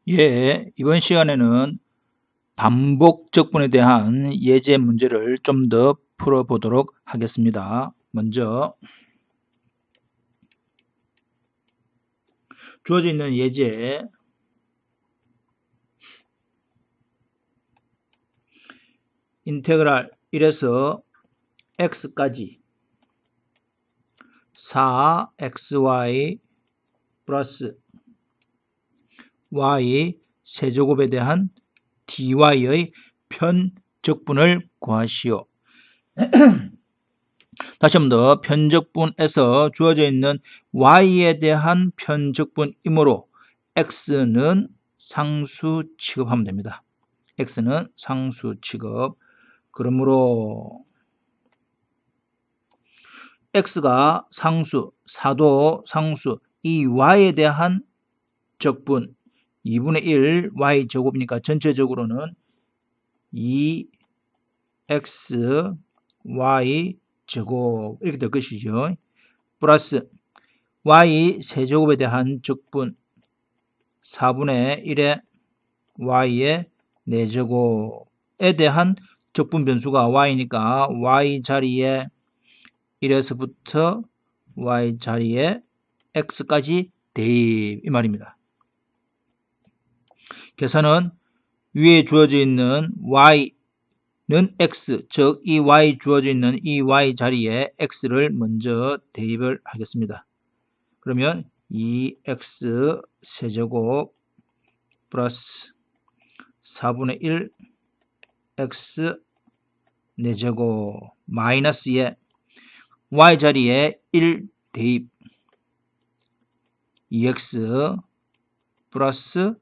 예, 이번 시간에는 반복 적분에 대한 예제 문제를 좀 더 풀어보도록 하겠습니다. 먼저 주어져 있는 예제 인테그랄 1에서 x까지 4xy 플러스 y 세제곱에 대한 dy의 편적분을 구하시오. 다시 한 번 더, 편적분에서 주어져 있는 y에 대한 편적분이므로 x는 상수 취급하면 됩니다. x는 상수 취급. 그러므로 x가 상수, 4도 상수, 이 y에 대한 적분 2분의 1 y 제곱이니까 전체적으로는 2x y 제곱 이렇게 될 것이죠. 플러스 y 세제곱에 대한 적분 4분의 1의 y의 4제곱에 대한 적분 변수가 y니까 y 자리에 1에서부터 y 자리에 x까지 대입 이 말입니다. 계산은 위에 주어져 있는 y는 x, 즉 이 y 주어져 있는 이 y 자리에 x를 먼저 대입을 하겠습니다. 그러면 2x 세제곱 플러스 4분의 1 x 4제곱 마이너스에 y 자리에 1 대입 2x 플러스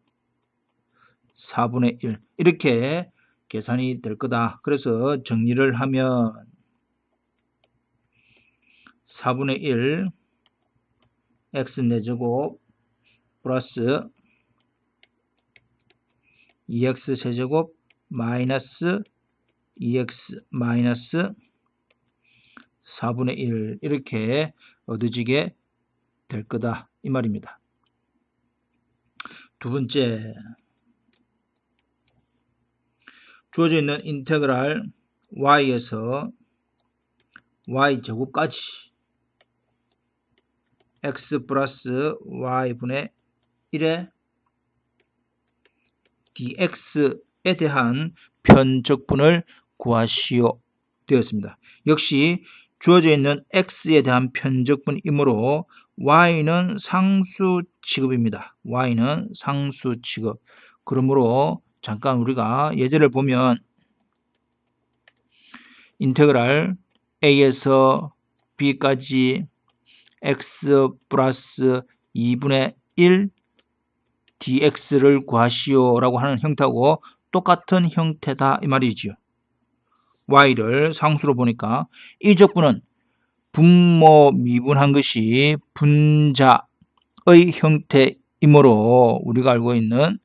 4분의 1 이렇게 계산이 될 거다. 그래서 정리를 하면 4분의 1 x 4제곱 플러스 2x 세제곱 마이너스 2x 마이너스 4분의 1 이렇게 얻어지게 될 거다 이 말입니다. 두 번째, 주어져 있는 인테그랄 y에서 y 제곱까지 x 플러스 y분의 1의 dx에 대한 편적분을 구하시오 되었습니다. 역시 주어져 있는 x에 대한 편적분이므로 y는 상수 취급입니다. y는 상수 취급. 그러므로 잠깐 우리가 예제를 보면 인테그랄 a에서 b까지 x 플러스 2분의 1 dx를 구하시오 라고 하는 형태하고 똑같은 형태다 이 말이지요. y를 상수로 보니까 이 적분은 분모 미분한 것이 분자의 형태이므로 우리가 알고 있는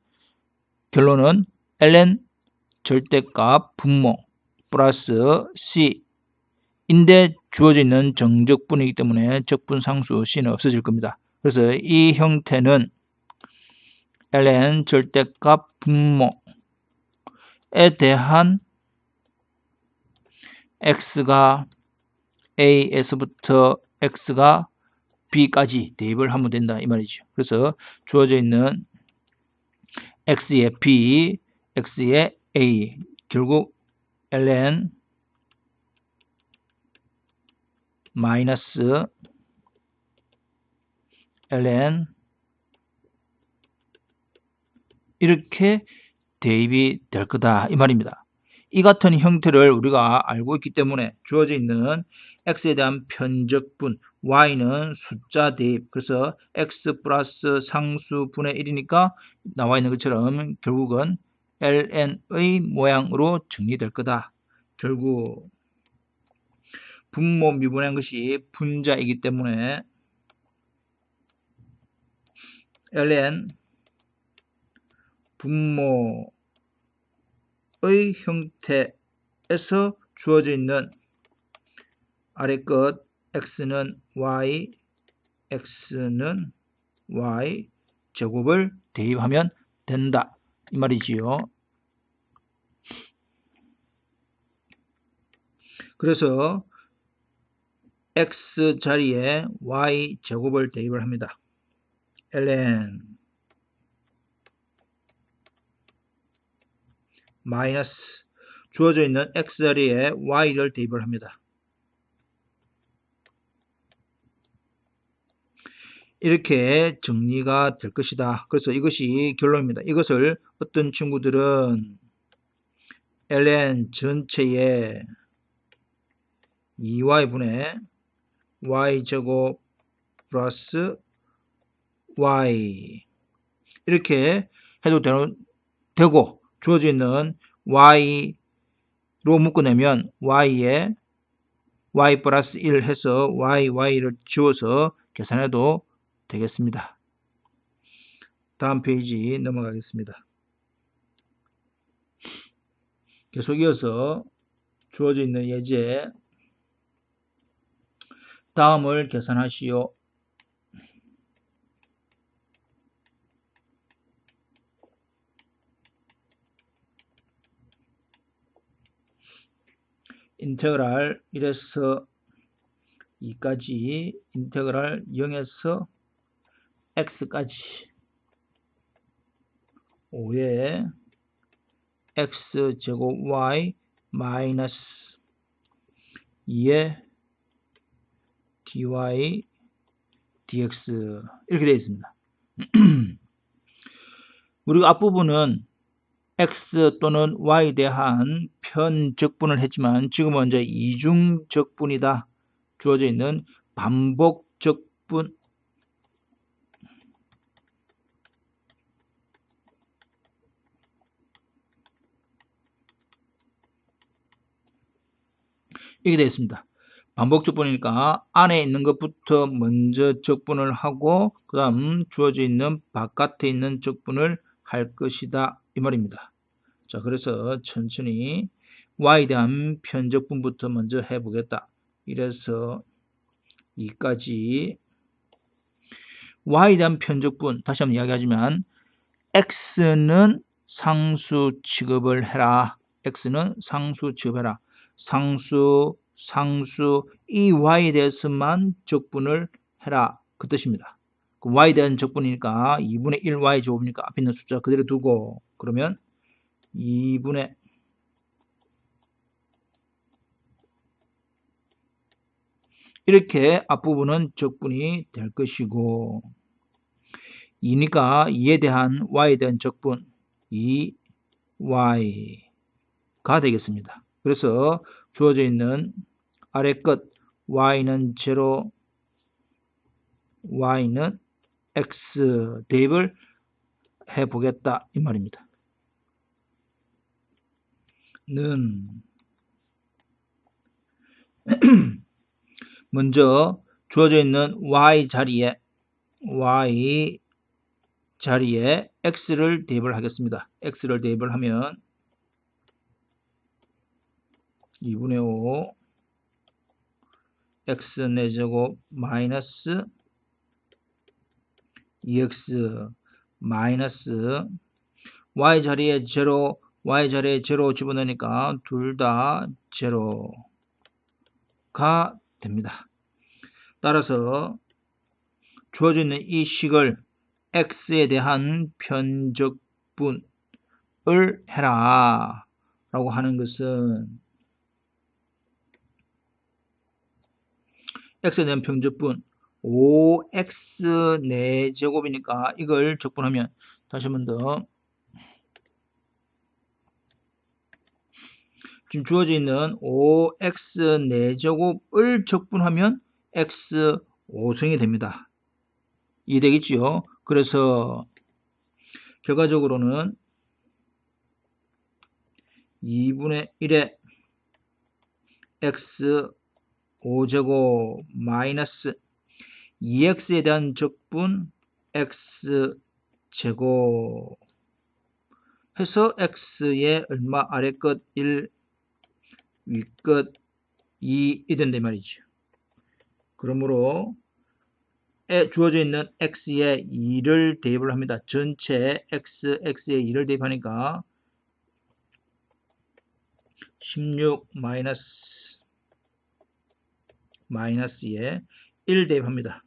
결론은 ln 절대값 분모 플러스 c 인데 주어져 있는 정적분이기 때문에 적분 상수 c는 없어질 겁니다. 그래서 이 형태는 ln 절대값 분모에 대한 x가 a에서부터 x가 b까지 대입을 하면 된다 이 말이죠. 그래서 주어져 있는 x의 b, x의 a 결국 ln 마이너스 ln 이렇게 대입이 될 거다 이 말입니다. 이 같은 형태를 우리가 알고 있기 때문에 주어져 있는 x에 대한 편적분 y는 숫자 대입 그래서 x 플러스 상수분의 1이니까 나와 있는 것처럼 결국은 ln의 모양으로 정리될 거다. 결국 분모 미분한 것이 분자이기 때문에 ln 분모의 형태에서 주어져 있는 아래 것 x는 y 제곱을 대입하면 된다 이 말이지요. 그래서 x 자리에 y 제곱을 대입을 합니다. ln 마이너스 주어져 있는 x 자리에 y를 대입을 합니다. 이렇게 정리가 될 것이다. 그래서 이것이 결론입니다. 이것을 어떤 친구들은 ln 전체에 2y분의 y제곱 플러스 y 이렇게 해도 되고 주어져 있는 y로 묶어내면 y에 y 플러스 1 해서 y를 지워서 계산해도 되겠습니다. 다음 페이지 넘어가겠습니다. 계속 이어서 주어져 있는 예제 다음을 계산하시오. 인테그랄 1에서 2까지 인테그랄 0에서 x까지 5에 x제곱 y 마이너스 2에 dy dx 이렇게 되어 있습니다. 우리가 앞부분은 x 또는 y에 대한 편적분을 했지만 지금은 이제 이중적분이다. 주어져 있는 반복적분 이렇게 되어 있습니다. 반복적분이니까 안에 있는 것부터 먼저 적분을 하고 그 다음 주어져 있는 바깥에 있는 적분을 할 것이다 이 말입니다. 자, 그래서 천천히 y에 대한 편적분부터 먼저 해보겠다. 이래서 2까지 y에 대한 편적분 다시 한번 이야기하지만 x는 상수 취급을 해라. x는 상수 취급해라. 상수 이 y에 대해서만 적분을 해라 그 뜻입니다. 그 y에 대한 적분이니까 2분의 1 y 제곱이니까 앞에 있는 숫자 그대로 두고 그러면 2분의 이렇게 앞부분은 적분이 될 것이고 2니까 2에 대한 y에 대한 적분 2y가 되겠습니다. 그래서 주어져 있는 아래 끝 y는 0 y는 x 대입을 해보겠다 이 말입니다. 는 먼저 주어져 있는 y 자리에 x를 대입을 하겠습니다. x를 대입을 하면 2분의 5 x 4제곱 마이너스 2x 마이너스 y 자리에 0 집어넣으니까 둘 다 0가 됩니다. 따라서 주어져 있는 이 식을 x에 대한 편적분을 해라 라고 하는 것은 x에 대한 편적분 5x 4제곱이니까 이걸 적분하면 다시 한 번 더 지금 주어져 있는 5x 4제곱을 적분하면 x 5승이 됩니다. 이해되겠지요? 그래서 결과적으로는 2분의 1에 x 5제곱 마이너스 2x에 대한 적분 x제곱 해서 x의 얼마 아래끝 1 위끝 2이 된다 말이죠. 그러므로 주어져 있는 x에 2를 대입을 합니다. 전체 x에 2를 대입하니까 16 마이너스에 1 대입합니다.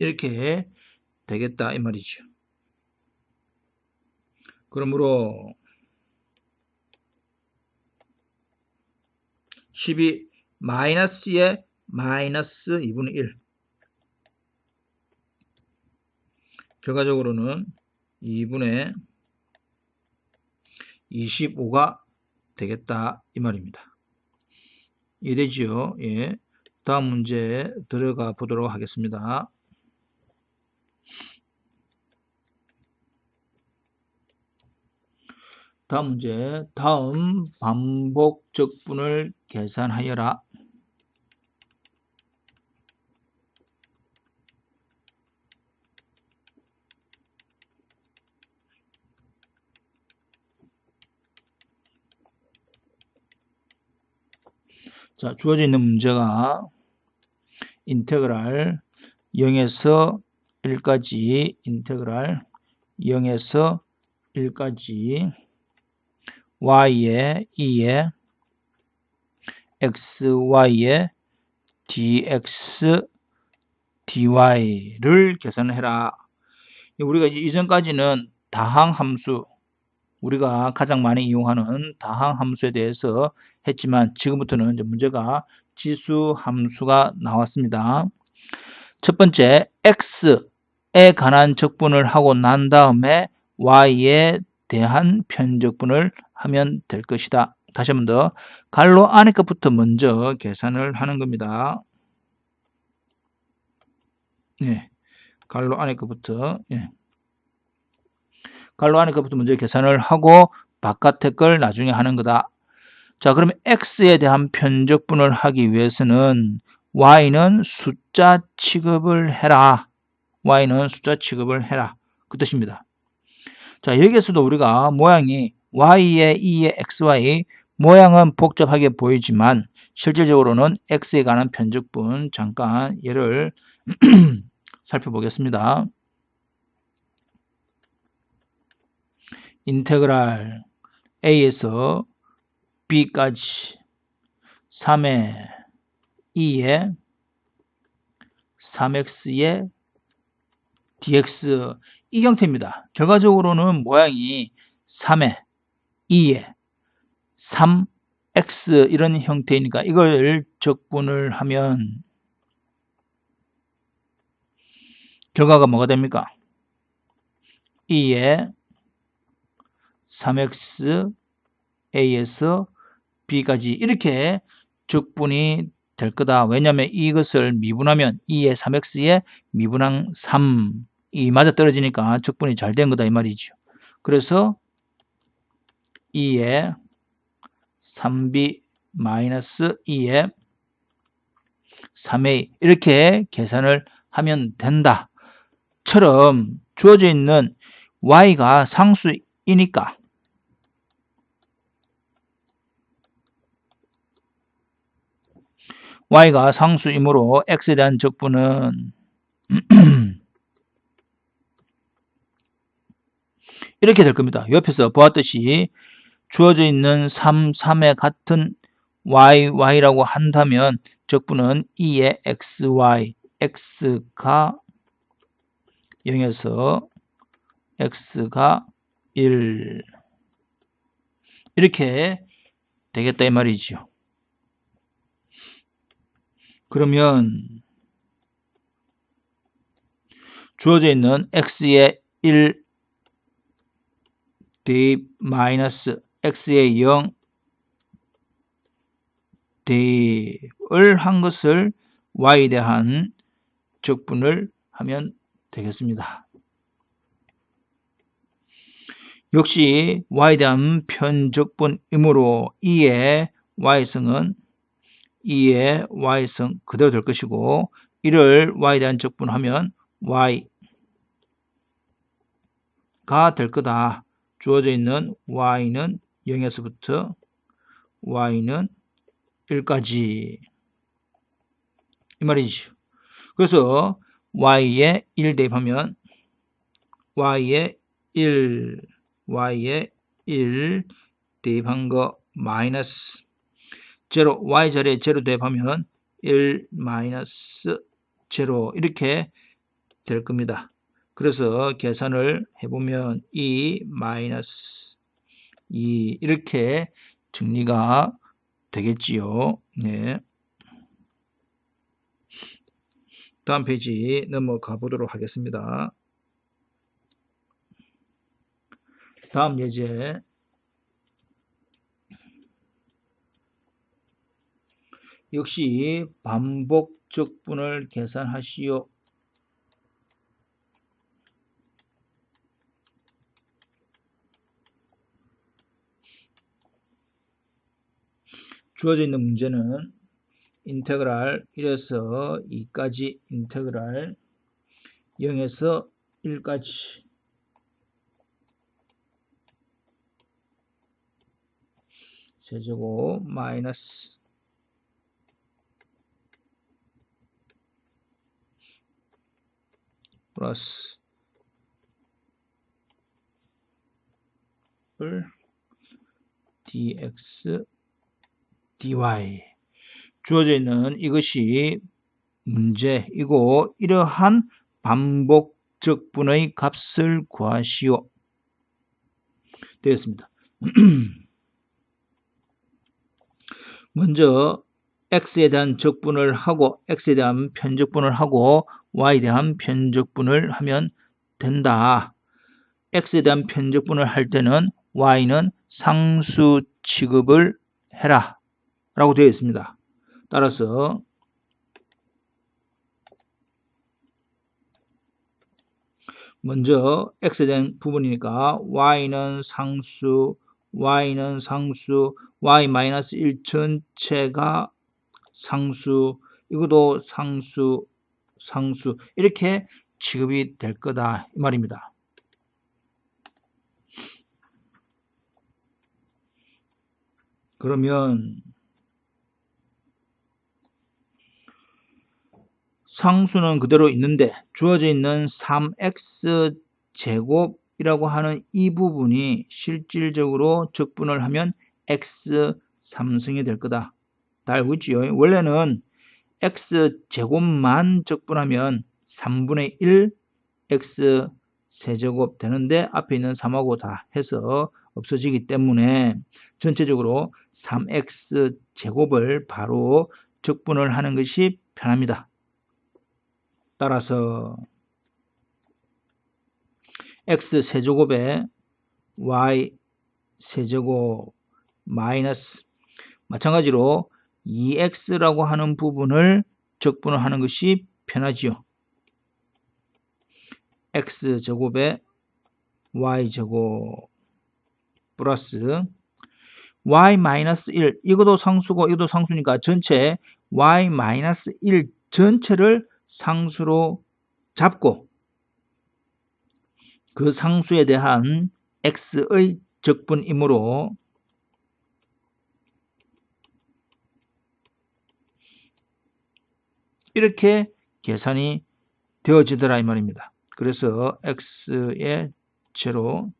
이렇게 되겠다 이 말이죠. 그러므로 12 마이너스에 마이너스 2분의 1 결과적으로는 2분의 25가 되겠다 이 말입니다. 이해되지요? 예. 다음 문제 들어가 보도록 하겠습니다. 다음 문제, 다음 반복 적분을 계산하여라. 자, 주어져 있는 문제가 인테그랄 0에서 1까지 인테그랄 0에서 1까지 y에 2에 xy에 dx dy를 계산해라. 우리가 이전까지는 다항함수, 우리가 가장 많이 이용하는 다항함수에 대해서 했지만 지금부터는 이제 문제가 지수함수가 나왔습니다. 첫 번째 x에 관한 적분을 하고 난 다음에 y에 대한 편적분을 하면 될 것이다. 다시 한 번 더 괄호 안에 것부터 먼저 계산을 하는 겁니다. 네, 괄호 안에 것부터 괄호 안에 것부터 먼저 계산을 하고 바깥의 걸 나중에 하는 거다. 자, 그러면 x에 대한 편적분을 하기 위해서는 y는 숫자 취급을 해라. y는 숫자 취급을 해라. 그 뜻입니다. 자, 여기에서도 우리가 모양이 y에 2에 xy 모양은 복잡하게 보이지만 실질적으로는 x에 관한 편적분 잠깐 얘를 살펴보겠습니다. 인테그랄 a에서 b까지 3의 2에 3x의 dx 이 형태입니다. 결과적으로는 모양이 3의 2에 3x 이런 형태이니까 이걸 적분을 하면 결과가 뭐가 됩니까? 2에 3x a에서 b까지 이렇게 적분이 될 거다. 왜냐하면 이것을 미분하면 2의 3x에 미분항 3이 맞아 떨어지니까 적분이 잘 된 거다 이 말이죠. 그래서 2의 3b 마이너스 2의 3a 이렇게 계산을 하면 된다. 처럼 주어져 있는 y가 상수이니까 y가 상수이므로 x에 대한 적분은 이렇게 될 겁니다. 옆에서 보았듯이 주어져 있는 3의 같은 y라고 한다면 적분은 2의 xy, x가 0에서 x가 1 이렇게 되겠다 이 말이죠. 그러면 주어져 있는 x에 1 대입 마이너스 x에 0 대입을 한 것을 y에 대한 적분을 하면 되겠습니다. 역시 y에 대한 편적분이므로 2의 y승은 2의 y승 그대로 될 것이고 이를 y에 대한 적분하면 y가 될 거다. 주어져 있는 y는 0에서부터 y는 1까지 이 말이죠. 그래서 y에 1 대입하면 y에 1 대입한 거 마이너스 제로, y 자리에 제로 대입하면 1 마이너스 제로 이렇게 될 겁니다. 그래서 계산을 해보면 2 마이너스 2 이렇게 정리가 되겠지요. 네. 다음 페이지 넘어가 보도록 하겠습니다. 다음 예제 역시 반복적분을 계산하시오. 주어져 있는 문제는 인테그랄 1에서 2까지 인테그랄 0에서 1까지 세제곱 마이너스 플러스 dx dy 주어져 있는 이것이 문제이고 이러한 반복적분의 값을 구하시오 되었습니다. 먼저 x에 대한 적분을 하고 x에 대한 편적분을 하고 y에 대한 편적분을 하면 된다. x에 대한 편적분을 할 때는 y는 상수 취급을 해라 라고 되어 있습니다. 따라서 먼저 x에 대한 부분이니까 y는 상수 y-1 전체가 상수 이것도 상수 이렇게 취급이 될 거다 이 말입니다. 그러면 상수는 그대로 있는데 주어져 있는 3x 제곱이라고 하는 이 부분이 실질적으로 적분을 하면 x 3승이 될 거다. 다 알고 있지요? 원래는 x 제곱만 적분하면 3분의 1 x 세제곱 되는데 앞에 있는 3하고 다 해서 없어지기 때문에 전체적으로 3x 제곱을 바로 적분을 하는 것이 편합니다. 따라서 x 세제곱에 y 세제곱 마이너스 마찬가지로 2x라고 하는 부분을 적분을 하는 것이 편하지요. x제곱에 y제곱 플러스 y-1 이것도 상수고 이것도 상수니까 전체 y-1 전체를 상수로 잡고 그 상수에 대한 x의 적분이므로 이렇게 계산이 되어지더라 이 말입니다. 그래서 x의 제로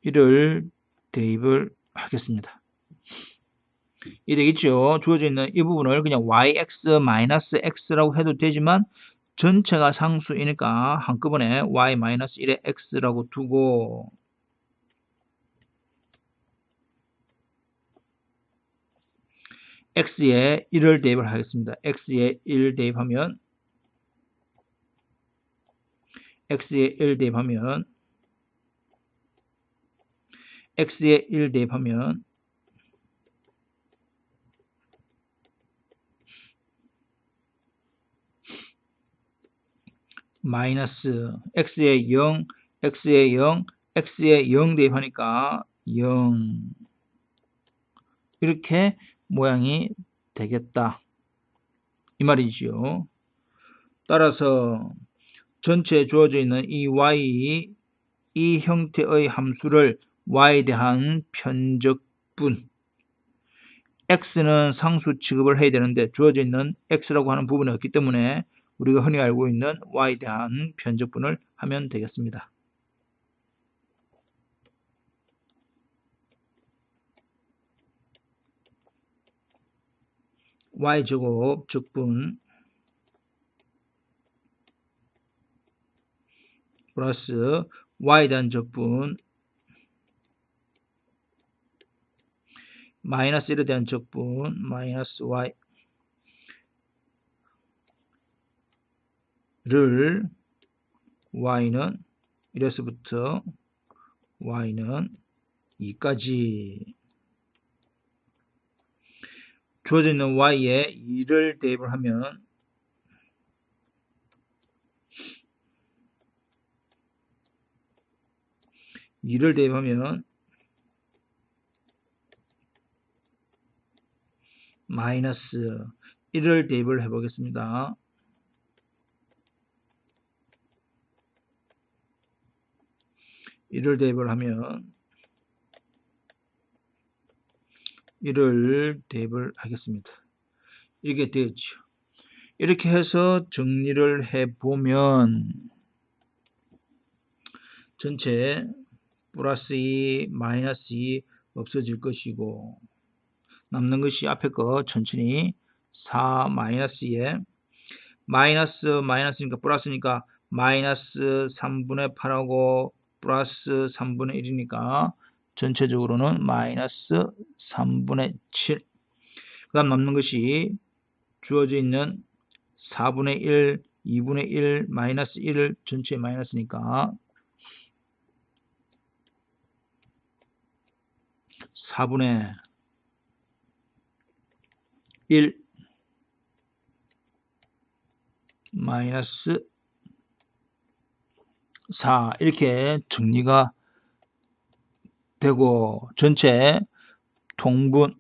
1을 대입을 하겠습니다. 이 되겠죠. 주어져 있는 이 부분을 그냥 yx-x라고 해도 되지만 전체가 상수이니까 한꺼번에 y-1에 x라고 두고 x에 1을 대입을 하겠습니다. x에 1 대입하면 x에 1 대입하면 x에 1 대입하면 마이너스 x에 0, x에 0, x에 0 대입하니까 0 이렇게 모양이 되겠다 이 말이지요. 따라서 전체에 주어져 있는 이 y 이 형태의 함수를 y에 대한 편적분 x는 상수 취급을 해야 되는데 주어져 있는 x라고 하는 부분이 없기 때문에 우리가 흔히 알고 있는 y에 대한 편적분을 하면 되겠습니다. y제곱 적분 플러스 y에 대한 적분 마이너스 1에 대한 적분 마이너스 y를 y는 1에서부터 y는 2까지 주어져 있는 y에 2를 대입을 하면 마이너스 1을 대입을 해보겠습니다. 이를 대입을 하면 1을 대입을 하겠습니다. 이게 되었죠. 이렇게 해서 정리를 해보면 전체 플러스 2, 마이너스 2 없어질 것이고 남는 것이 앞에 거 천천히 4 마이너스 2에 마이너스니까 플러스니까 마이너스 3분의 8하고 플러스 3분의 1이니까 전체적으로는 마이너스 3분의 7. 그 다음 남는 것이 주어져 있는 4분의 1, 2분의 1, 마이너스 1을 전체 마이너스니까 4분의 1 마이너스 4 이렇게 정리가 되고 전체 통분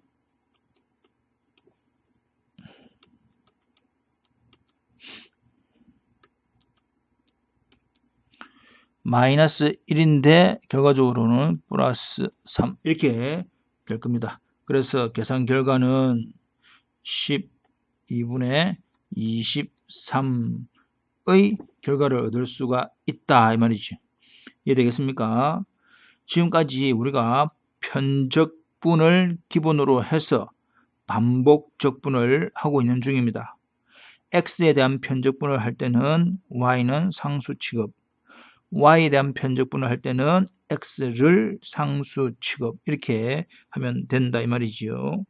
마이너스 1인데 결과적으로는 플러스 3 이렇게 될 겁니다. 그래서 계산 결과는 12분의 23의 결과를 얻을 수가 있다 이 말이죠. 이해되겠습니까? 지금까지 우리가 편적분을 기본으로 해서 반복 적분을 하고 있는 중입니다. x에 대한 편적분을 할 때는 y는 상수 취급, y에 대한 편적분을 할 때는 x를 상수 취급 이렇게 하면 된다 이 말이지요.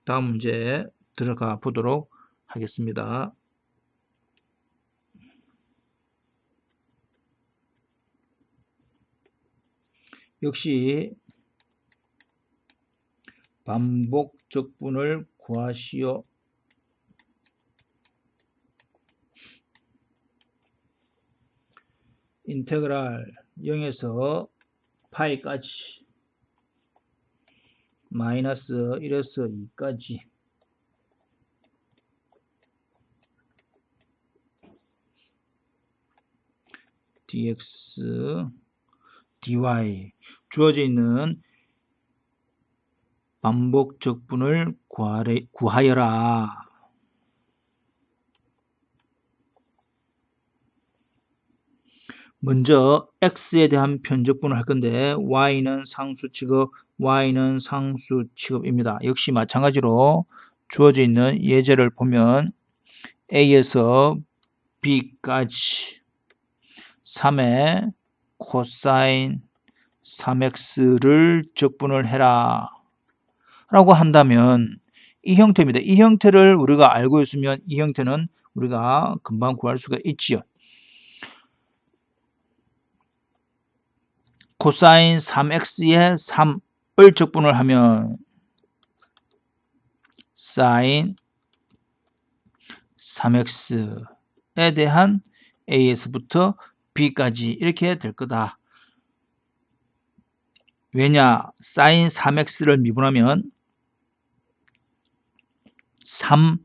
다음 문제 들어가 보도록 하겠습니다. 역시 반복 적분을 구하시오. 인테그랄 0에서 파이까지 마이너스 1에서 2까지 dx dy 주어져 있는 반복 적분을 구하여라. 먼저 x에 대한 편적분을 할 건데 y는 상수 취급, y는 상수 취급입니다. 역시 마찬가지로 주어져 있는 예제를 보면 a에서 b까지 3의 코사인 3x를 적분을 해라 라고 한다면 이 형태입니다. 이 형태를 우리가 알고 있으면 이 형태는 우리가 금방 구할 수가 있지요. 코사인 3x에 3을 적분을 하면 사인 3x에 대한 a에서부터 b까지 이렇게 될 거다. 왜냐? 사인 3x를 미분하면 3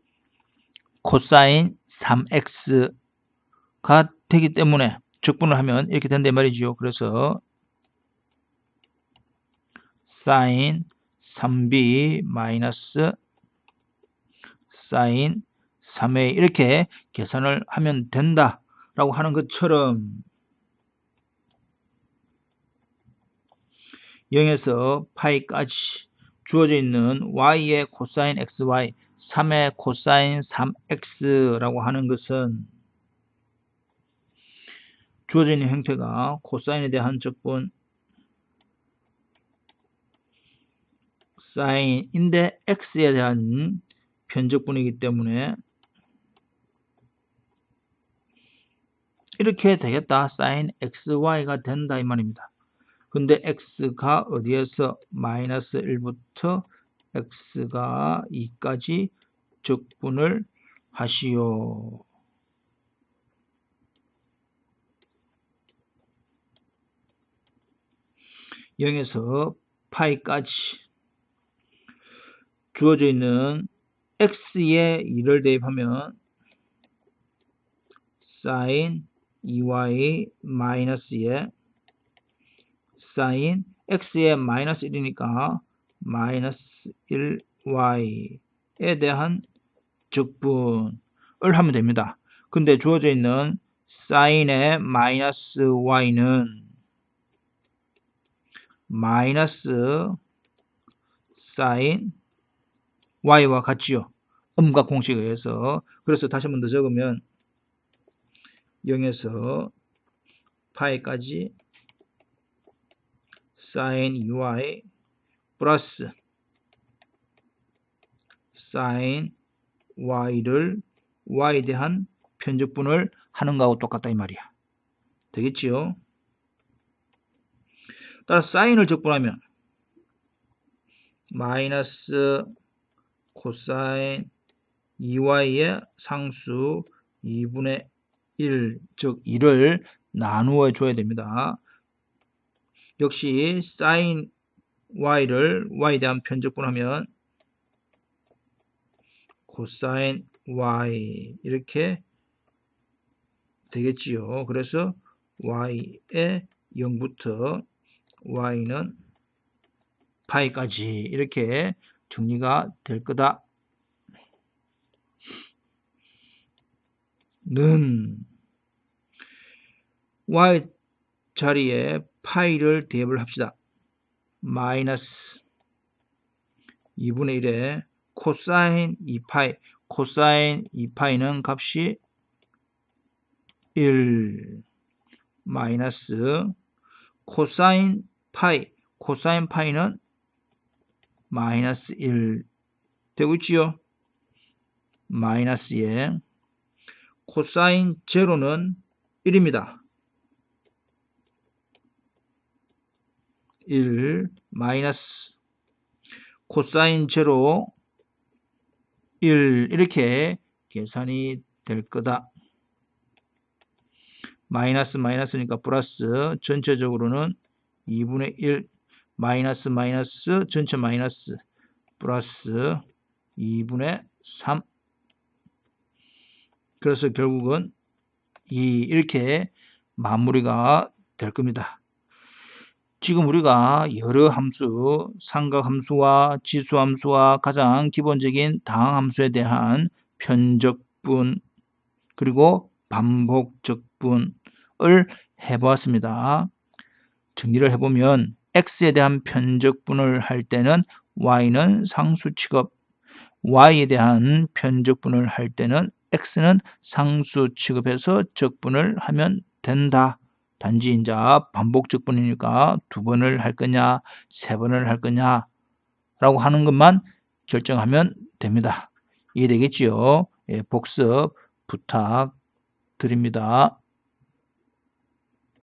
코사인 3x가 되기 때문에 적분을 하면 이렇게 된단 말이죠. 그래서 사인 3b 마이너스 사인 3a 이렇게 계산을 하면 된다라고 하는 것처럼 0에서 파이까지 주어져 있는 y의 코사인 xy, 3의 코사인 3x라고 하는 것은 주어져 있는 형태가 코사인에 대한 적분 사인인데 x에 대한 편적분이기 때문에 이렇게 되겠다. 사인 xy가 된다 이 말입니다. 근데 x가 어디에서 마이너스 1부터 x가 2까지 적분을 하시오. (0에서) 파이까지 주어져 있는 x에 2를 대입하면 사인 2y 마이너스에 사인 x에 마이너스 1이니까 마이너스 1y에 대한 적분을 하면 됩니다. 근데 주어져 있는 사인의 마이너스 y는 마이너스 사인 y와 같지요. 음각 공식에 의해서. 그래서 다시 한 번 더 적으면 0에서 파이까지 사인 2y 플러스 사인 y를 y에 대한 편적분을 하는 거하고 똑같다 이 말이야. 되겠지요? 따라 사인을 적분하면 마이너스 코사인 2y의 상수 2분의 1, 즉 2를 나누어 줘야 됩니다. 역시 사인 y를 y에 대한 편적분하면 코사인 y 이렇게 되겠지요. 그래서 y의 0부터 y는 파이까지 이렇게 정리가 될 거다. 는 y 자리에 파이를 대입을 합시다. 마이너스 2분의 1에 코사인 2파이, 코사인 2파이는 값이 1 마이너스 코사인 파이, 코사인 파이는 마이너스 1 되고 있지요. 마이너스에 코사인 제로는 1입니다. 1 마이너스 코사인 제로 1 이렇게 계산이 될 거다. 마이너스 마이너스니까 플러스 전체적으로는 2분의 1 마이너스 마이너스 전체 마이너스 플러스 2분의 3 그래서 결국은 2 이렇게 마무리가 될 겁니다. 지금 우리가 여러 함수, 삼각함수와 지수함수와 가장 기본적인 다항함수에 대한 편적분 그리고 반복적분을 해보았습니다. 정리를 해보면 x에 대한 편적분을 할 때는 y는 상수 취급, y에 대한 편적분을 할 때는 x는 상수 취급해서 적분을 하면 된다. 단지 이제 반복적분이니까 2번을 할 거냐 3번을 할 거냐 라고 하는 것만 결정하면 됩니다. 이해되겠지요? 예, 복습 부탁드립니다.